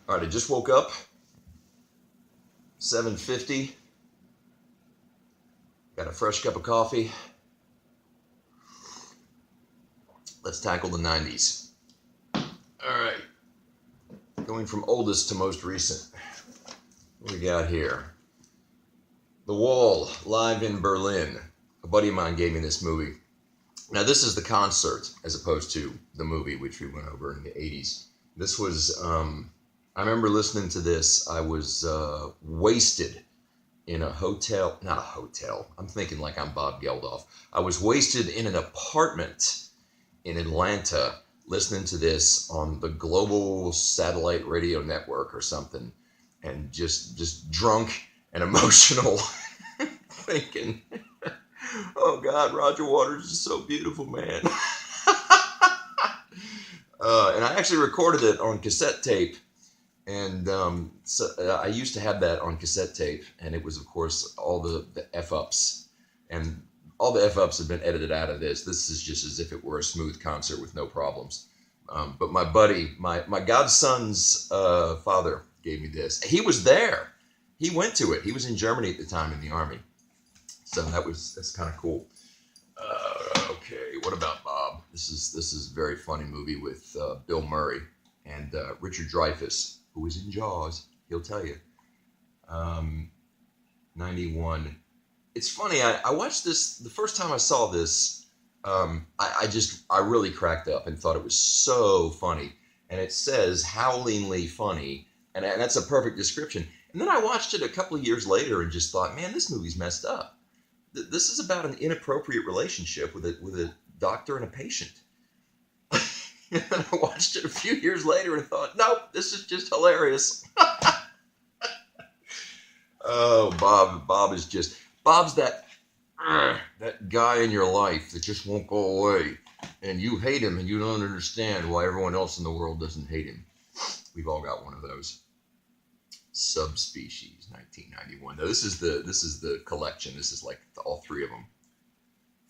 All right, I just woke up. 7:50. Got a fresh cup of coffee. Let's tackle the 90s. All right. Going from oldest to most recent. What we got here? The Wall, live in Berlin. A buddy of mine gave me this movie. Now, this is the concert as opposed to the movie, which we went over in the 80s. This was, I remember listening to this. I was wasted in a hotel, not a hotel. I'm thinking like I'm Bob Geldof. I was wasted in an apartment in Atlanta listening to this on the Global Satellite Radio Network or something, and just drunk and emotional, thinking, oh God, Roger Waters is so beautiful, man. And I actually recorded it on cassette tape. And I used to have that on cassette tape, and it was, of course, all the F-ups. And all the F-ups have been edited out of this. This is just as if it were a smooth concert with no problems. But my buddy, my godson's father gave me this. He was there. He went to it. He was in Germany at the time in the Army. So that's kind of cool. Okay, what about Bob? This is a very funny movie with Bill Murray and Richard Dreyfuss, who was in Jaws. He'll tell you. 91. It's funny. I watched this the first time I saw this. I really cracked up and thought it was so funny. And it says howlingly funny, and that's a perfect description. And then I watched it a couple of years later and just thought, man, this movie's messed up. This is about an inappropriate relationship with a doctor and a patient. And I watched it a few years later and thought, nope, this is just hilarious. Oh, Bob is just, Bob's that guy in your life that just won't go away. And you hate him and you don't understand why everyone else in the world doesn't hate him. We've all got one of those. Subspecies, 1991. Now, this is the collection. This is like all three of them.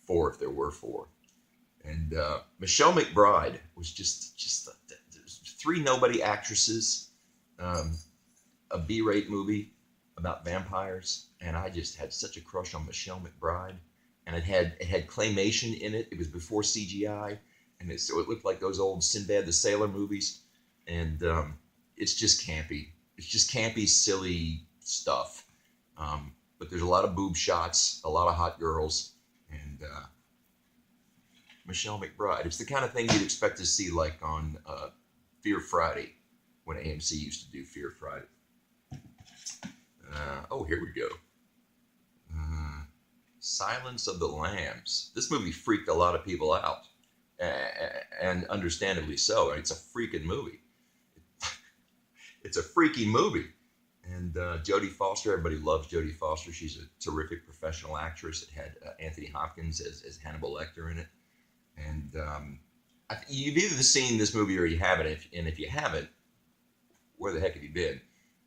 4 if there were 4. And Michelle McBride was just 3 nobody actresses, a B-rate movie about vampires, and I just had such a crush on Michelle McBride. And it had claymation in it. It was before CGI, and so it looked like those old Sinbad the Sailor movies. And it's just campy. It's just campy, silly stuff. But there's a lot of boob shots, a lot of hot girls, and Michelle McBride. It's the kind of thing you'd expect to see like on Fear Friday, when AMC used to do Fear Friday. Here we go. Silence of the Lambs. This movie freaked a lot of people out, and understandably so. It's a freaking movie. It's a freaky movie. And Jodie Foster, everybody loves Jodie Foster. She's a terrific professional actress. It had Anthony Hopkins as Hannibal Lecter in it. And you've either seen this movie or you haven't. And if you haven't, where the heck have you been?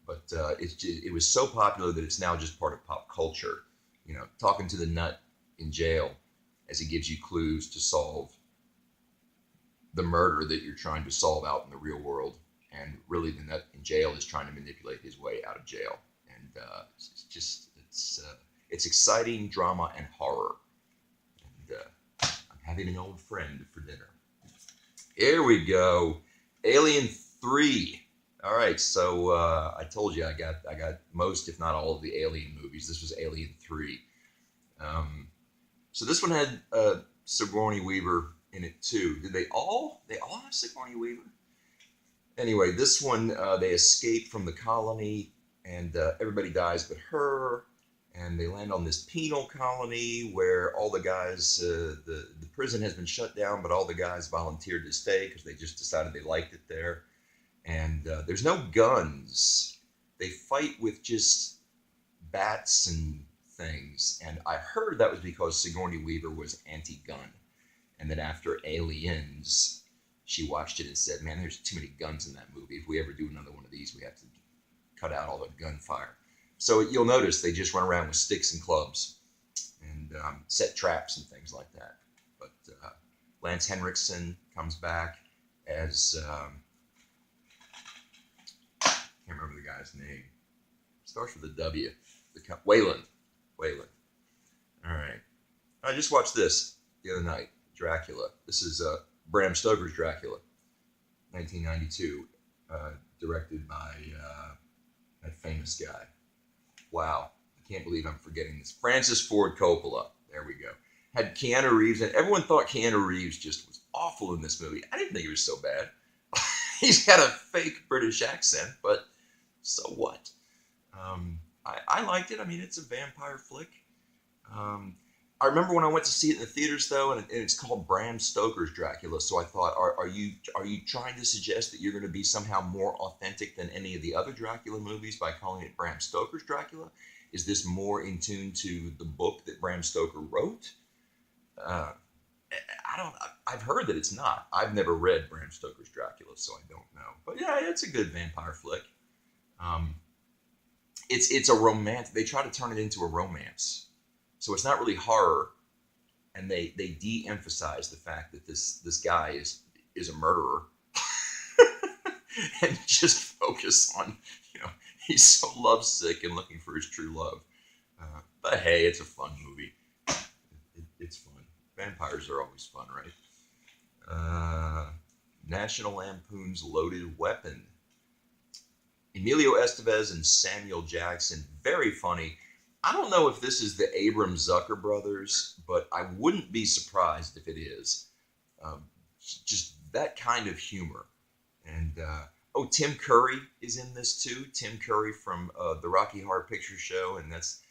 But it was so popular that it's now just part of pop culture. You know, talking to the nut in jail as he gives you clues to solve the murder that you're trying to solve out in the real world. And really, the nut in jail is trying to manipulate his way out of jail. And it's exciting drama and horror. And I'm having an old friend for dinner. Here we go. Alien 3. All right, so I told you I got most, if not all, of the Alien movies. This was Alien 3. So this one had Sigourney Weaver in it too. Did they all have Sigourney Weaver? Anyway, this one, they escape from the colony, and everybody dies but her, and they land on this penal colony where all the guys, the prison has been shut down, but all the guys volunteered to stay because they just decided they liked it there. And there's no guns. They fight with just bats and things. And I heard that was because Sigourney Weaver was anti-gun. And then after Aliens, she watched it and said, man, there's too many guns in that movie. If we ever do another one of these, we have to cut out all the gunfire. So you'll notice they just run around with sticks and clubs and set traps and things like that. But Lance Henriksen comes back as guy's name. Starts with a W. Wayland. Wayland. All right. I just watched this the other night. Dracula. This is Bram Stoker's Dracula, 1992, directed by that famous guy. Wow. I can't believe I'm forgetting this. Francis Ford Coppola. There we go. Had Keanu Reeves, and everyone thought Keanu Reeves just was awful in this movie. I didn't think he was so bad. He's got a fake British accent, but so what? I liked it. I mean, it's a vampire flick. I remember when I went to see it in the theaters, though, and it's called Bram Stoker's Dracula. So I thought, are you trying to suggest that you're going to be somehow more authentic than any of the other Dracula movies by calling it Bram Stoker's Dracula? Is this more in tune to the book that Bram Stoker wrote? I've heard that it's not. I've never read Bram Stoker's Dracula, so I don't know. But yeah, it's a good vampire flick. It's a romance. They try to turn it into a romance. So it's not really horror, and they de-emphasize the fact that this guy is a murderer, and just focus on, he's so lovesick and looking for his true love. But hey, it's a fun movie. It's fun. Vampires are always fun, right? National Lampoon's Loaded Weapon. Emilio Estevez and Samuel Jackson, very funny. I don't know if this is the Abram-Zucker brothers, but I wouldn't be surprised if it is. Just that kind of humor. And, Tim Curry is in this too. Tim Curry from the Rocky Horror Picture Show, and that's,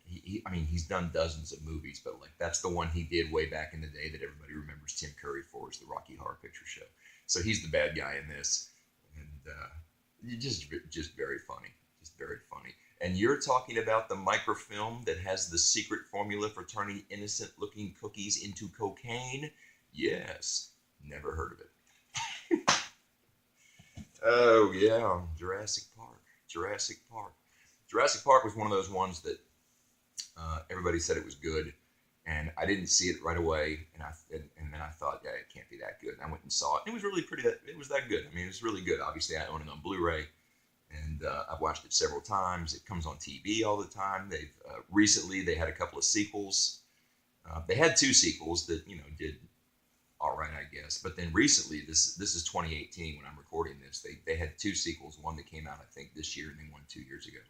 he's done dozens of movies, but like that's the one he did way back in the day that everybody remembers Tim Curry for, is the Rocky Horror Picture Show. So he's the bad guy in this, and just very funny, just very funny. And you're talking about the microfilm that has the secret formula for turning innocent-looking cookies into cocaine? Yes, never heard of it. Oh yeah, Jurassic Park. Jurassic Park was one of those ones that everybody said it was good, and I didn't see it right away, and then I thought, yeah, it can't be that good. And I went and saw it. And it was really it was that good. I mean, it was really good. Obviously, I own it on Blu-ray, and I've watched it several times. It comes on TV all the time. They've recently they had a couple of sequels. They had 2 sequels that did all right, I guess. But then recently, this is 2018 when I'm recording this. They had 2 sequels. One that came out I think this year, and then one 2 years ago,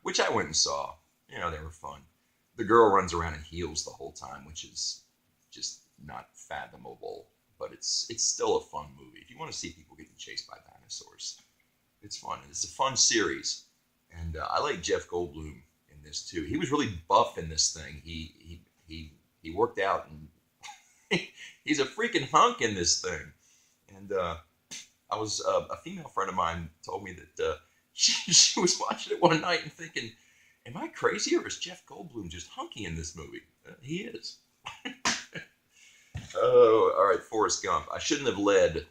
which I went and saw. They were fun. The girl runs around in heels the whole time, which is just not fathomable. But it's still a fun movie. If you want to see people getting chased by dinosaurs, it's fun. It's a fun series, and I like Jeff Goldblum in this too. He was really buff in this thing. He worked out, and he's a freaking hunk in this thing. And I was a female friend of mine told me that she was watching it one night and thinking, am I crazy, or is Jeff Goldblum just hunky in this movie? He is. Oh, all right, Forrest Gump. I shouldn't have led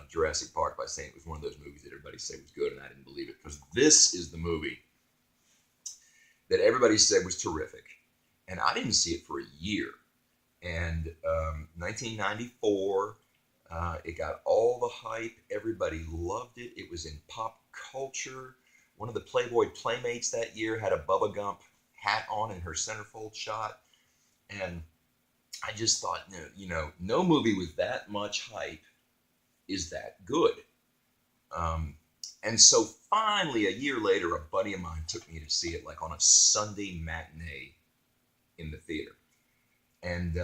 Jurassic Park by saying it was one of those movies that everybody said was good, and I didn't believe it, because this is the movie that everybody said was terrific, and I didn't see it for a year. And 1994, it got all the hype. Everybody loved it. It was in pop culture. One of the Playboy Playmates that year had a Bubba Gump hat on in her centerfold shot. And I just thought, no movie with that much hype is that good. And so finally, a year later, a buddy of mine took me to see it like on a Sunday matinee in the theater. And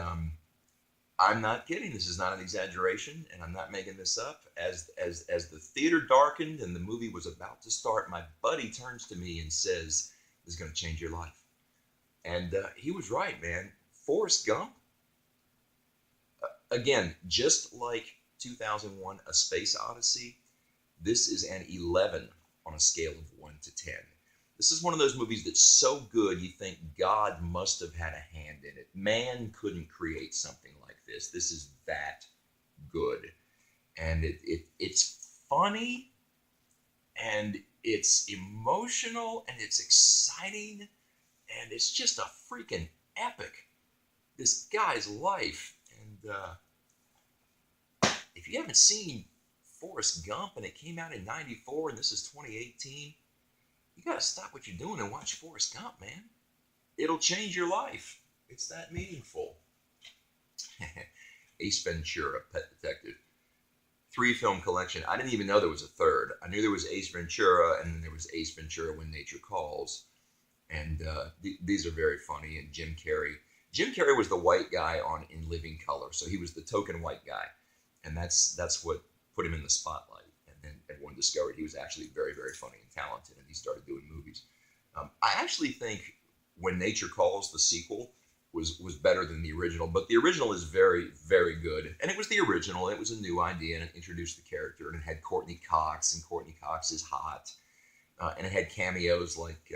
I'm not kidding. This is not an exaggeration, and I'm not making this up. As the theater darkened and the movie was about to start, my buddy turns to me and says, "This is going to change your life." And he was right, man. Forrest Gump, again, just like 2001: A Space Odyssey, this is an 11 on a scale of 1 to 10. This is one of those movies that's so good you think God must have had a hand in it. Man couldn't create something like this. This is that good. And it's funny, and it's emotional, and it's exciting, and it's just a freaking epic. This guy's life. And if you haven't seen Forrest Gump and it came out in 94 and this is 2018, you got to stop what you're doing and watch Forrest Gump, man. It'll change your life. It's that meaningful. Ace Ventura, Pet Detective. 3-film collection. I didn't even know there was a third. I knew there was Ace Ventura, and then there was Ace Ventura When Nature Calls. And these are very funny. And Jim Carrey. Jim Carrey was the white guy on In Living Color, so he was the token white guy. And that's what put him in the spotlight. And then everyone discovered he was actually very, very funny and talented, and he started doing movies. I actually think When Nature Calls, the sequel, was better than the original, but the original is very, very good. And it was the original, it was a new idea, and it introduced the character, and it had Courtney Cox, and Courtney Cox is hot. And it had cameos like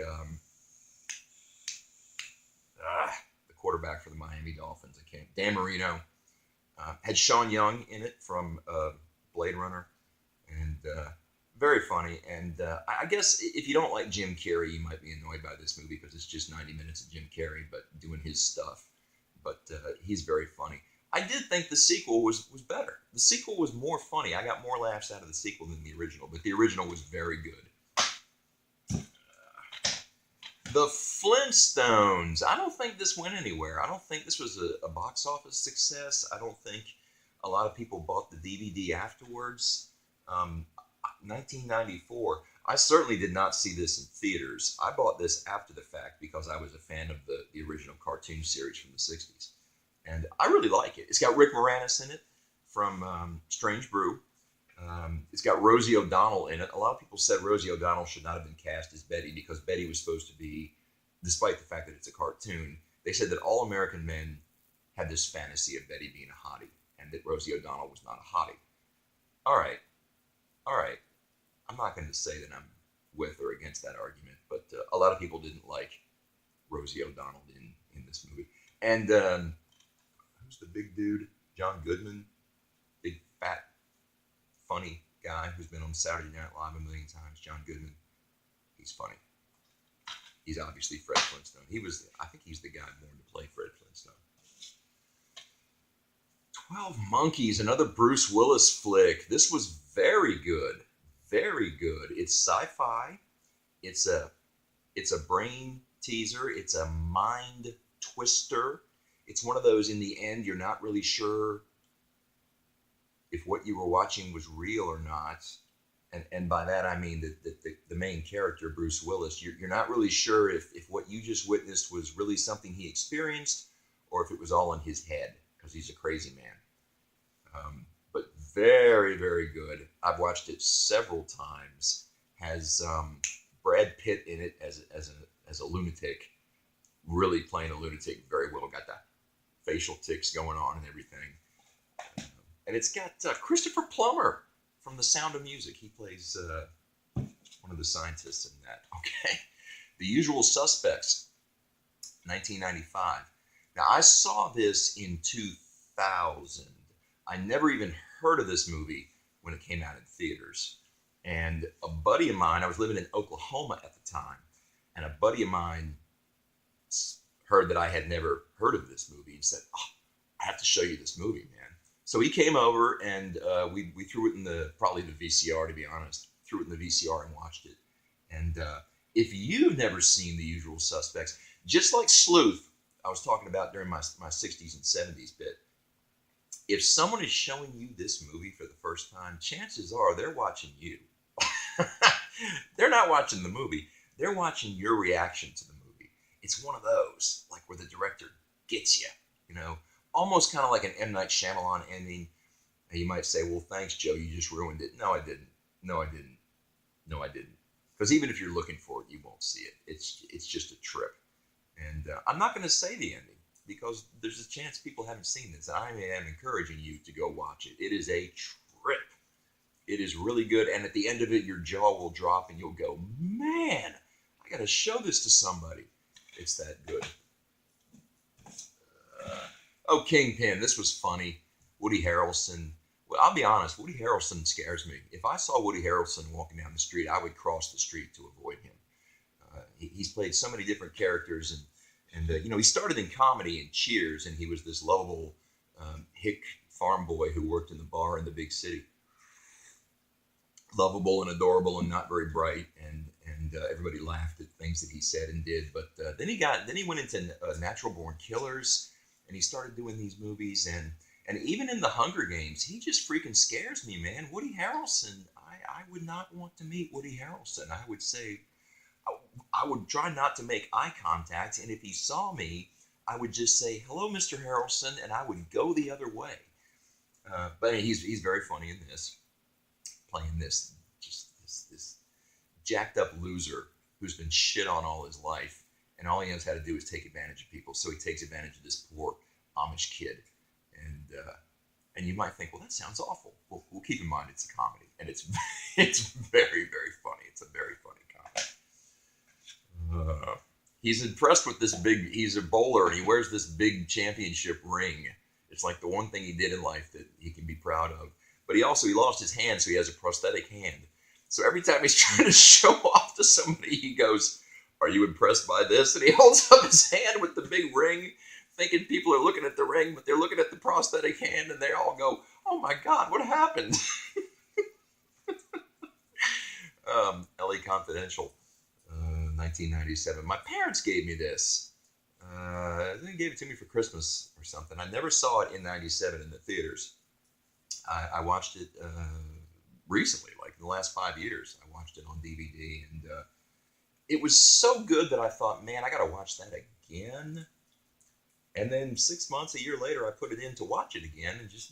the quarterback for the Miami Dolphins, Dan Marino. Had Sean Young in it from Blade Runner, and very funny. And I guess if you don't like Jim Carrey, you might be annoyed by this movie because it's just 90 minutes of Jim Carrey, but doing his stuff. But he's very funny. I did think the sequel was better. The sequel was more funny. I got more laughs out of the sequel than the original, but the original was very good. The Flintstones. I don't think this went anywhere. I don't think this was a box office success. I don't think a lot of people bought the DVD afterwards. 1994. I certainly did not see this in theaters. I bought this after the fact because I was a fan of the original cartoon series from the 60s. And I really like it. It's got Rick Moranis in it from Strange Brew. It's got Rosie O'Donnell in it. A lot of people said Rosie O'Donnell should not have been cast as Betty because Betty was supposed to be, despite the fact that it's a cartoon, they said that all American men had this fantasy of Betty being a hottie and that Rosie O'Donnell was not a hottie. All right. I'm not going to say that I'm with or against that argument, but a lot of people didn't like Rosie O'Donnell in this movie. And who's the big dude? John Goodman, big fat funny guy who's been on Saturday Night Live a million times. John Goodman, he's funny. He's obviously Fred Flintstone. I think he's the guy born to play Fred Flintstone. 12 Monkeys, another Bruce Willis flick. This was very good. Very good. It's sci-fi. It's a brain teaser. It's a mind twister. It's one of those, in the end, you're not really sure if what you were watching was real or not. And by that, I mean that the main character, Bruce Willis, you're not really sure if what you just witnessed was really something he experienced or if it was all in his head, because he's a crazy man. But very, very good. I've watched it several times. Has Brad Pitt in it as a lunatic, really playing a lunatic very well. Got that facial tics going on and everything. And it's got Christopher Plummer from The Sound of Music. He plays one of the scientists in that. Okay. The Usual Suspects, 1995. Now, I saw this in 2000. I never even heard of this movie when it came out in theaters. And a buddy of mine, I was living in Oklahoma at the time, and a buddy of mine heard that I had never heard of this movie and said, "Oh, I have to show you this movie, man." So he came over and we threw it in probably the VCR, to be honest. Threw it in the VCR and watched it. And if you've never seen The Usual Suspects, just like Sleuth, I was talking about during my 60s and 70s bit, if someone is showing you this movie for the first time, chances are they're watching you. They're not watching the movie. They're watching your reaction to the movie. It's one of those, like where the director gets you, almost kind of like an M. Night Shyamalan ending. And you might say, well, thanks, Joe, you just ruined it. No, I didn't. Because even if you're looking for it, you won't see it. It's just a trip. And I'm not going to say the ending, because there's a chance people haven't seen this. I am encouraging you to go watch it. It is a trip. It is really good. And at the end of it, your jaw will drop and you'll go, man, I got to show this to somebody. It's that good. Kingpin. This was funny. Woody Harrelson. Well, I'll be honest. Woody Harrelson scares me. If I saw Woody Harrelson walking down the street, I would cross the street to avoid him. He's played so many different characters, and he started in comedy in Cheers, and he was this lovable hick farm boy who worked in the bar in the big city. lovable and adorable and not very bright, and everybody laughed at things that he said and did. But then he went into Natural Born Killers, and he started doing these movies, and even in the Hunger Games, he just freaking scares me, man. Woody Harrelson, I would not want to meet Woody Harrelson. I would say I would try not to make eye contact, and if he saw me, I would just say hello, Mr. Harrelson, and I would go the other way. But I mean, he's very funny in this, playing this jacked up loser who's been shit on all his life, and all he knows how to do is take advantage of people. So he takes advantage of this poor Amish kid, and you might think, well, that sounds awful. Well, we'll keep in mind it's a comedy, and it's it's very very funny. It's a very funny comedy. He's impressed with this big. He's a bowler, and he wears this big championship ring. It's like the one thing he did in life that he can be proud of. But he lost his hand, so he has a prosthetic hand. So every time he's trying to show off to somebody, he goes, "Are you impressed by this?" And he holds up his hand with the big ring, thinking people are looking at the ring, but they're looking at the prosthetic hand, and they all go, "Oh my God, what happened?" LA Confidential, 1997. My parents gave me this. They gave it to me for Christmas or something. I never saw it in 97 in the theaters. I watched it recently, like in the last 5 years. I watched it on DVD, and it was so good that I thought, man, I got to watch that again. And then 6 months, a year later, I put it in to watch it again, and just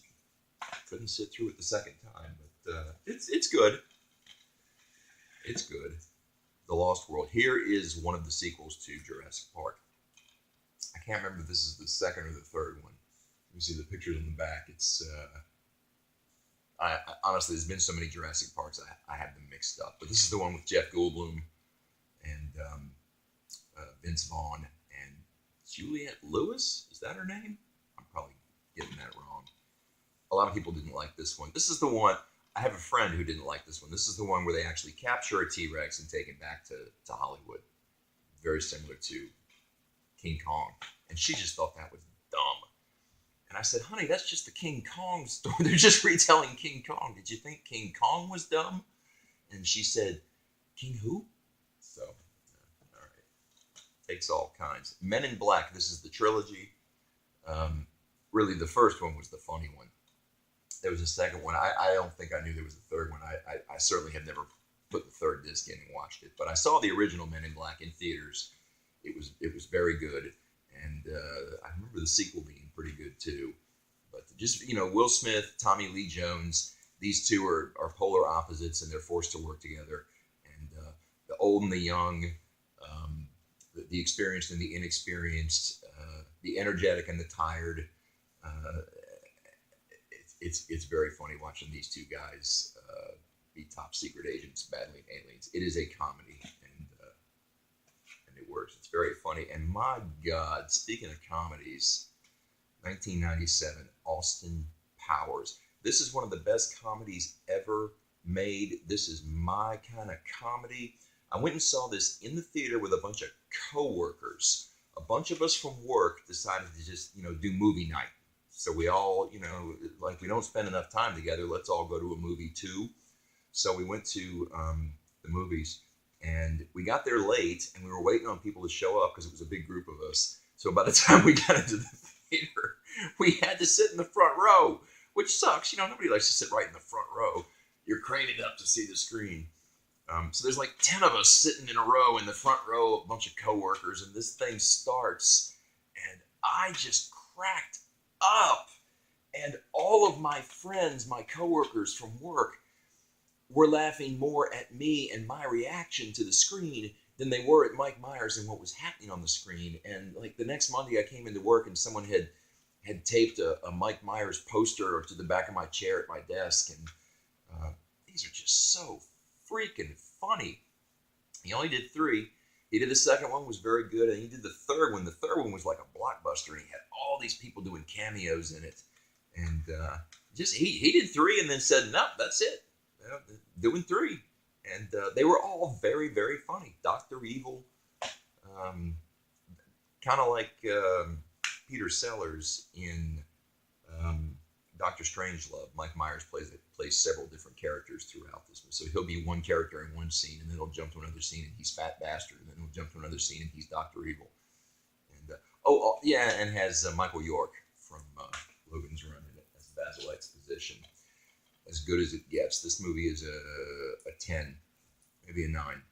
couldn't sit through it the second time. But it's good. It's good. The Lost World. Here is one of the sequels to Jurassic Park. I can't remember if this is the second or the third one. You see the pictures on the back. It's I honestly, there's been so many Jurassic Parks, I have them mixed up. But this is the one with Jeff Goldblum and Vince Vaughn and Juliette Lewis. Is that her name? I'm probably getting that wrong. A lot of people didn't like this one. This is the one. I have a friend who didn't like this one. This is the one where they actually capture a T-Rex and take it back to Hollywood. Very similar to King Kong. And she just thought that was dumb. And I said, honey, that's just the King Kong story. They're just retelling King Kong. Did you think King Kong was dumb? And she said, King who? So, all right. Takes all kinds. Men in Black, this is the trilogy. Really, the first one was the funny one. There was a second one. I don't think I knew there was a third one. I certainly have never put the third disc in and watched it. But I saw the original Men in Black in theaters. It was very good. And I remember the sequel being pretty good too. But just, Will Smith, Tommy Lee Jones, these two are polar opposites, and they're forced to work together. And the old and the young, the experienced and the inexperienced, the energetic and the tired. It's very funny watching these two guys be top secret agents battling aliens. It is a comedy, and it works. It's very funny. And my God, speaking of comedies, 1997, Austin Powers. This is one of the best comedies ever made. This is my kind of comedy. I went and saw this in the theater with a bunch of coworkers. A bunch of us from work decided to just, do movie night. So we all, like we don't spend enough time together. Let's all go to a movie too. So we went to the movies, and we got there late, and we were waiting on people to show up because it was a big group of us. So by the time we got into the theater, we had to sit in the front row, which sucks. Nobody likes to sit right in the front row. You're craning up to see the screen. So there's like 10 of us sitting in a row in the front row, a bunch of coworkers, and this thing starts, and I just cracked up. And all of my friends, my coworkers from work, were laughing more at me and my reaction to the screen than they were at Mike Myers and what was happening on the screen. And like the next Monday I came into work, and someone had taped a Mike Myers poster to the back of my chair at my desk. And these are just so freaking funny. He only did 3. He did the second one, was very good, and he did the third one. The third one was like a blockbuster, and he had all these people doing cameos in it. And he did 3 and then said, no, that's it. Doing 3. And they were all very, very funny. Dr. Evil, kind of like Peter Sellers in Doctor Strangelove. Mike Myers plays several different characters throughout this one. So he'll be one character in one scene, and then he'll jump to another scene, and he's Fat Bastard, and then he'll jump to another scene, and he's Doctor Evil. And yeah, and has Michael York from Logan's Run in it as Basil Exposition. As good as it gets. This movie is a 10, maybe a 9.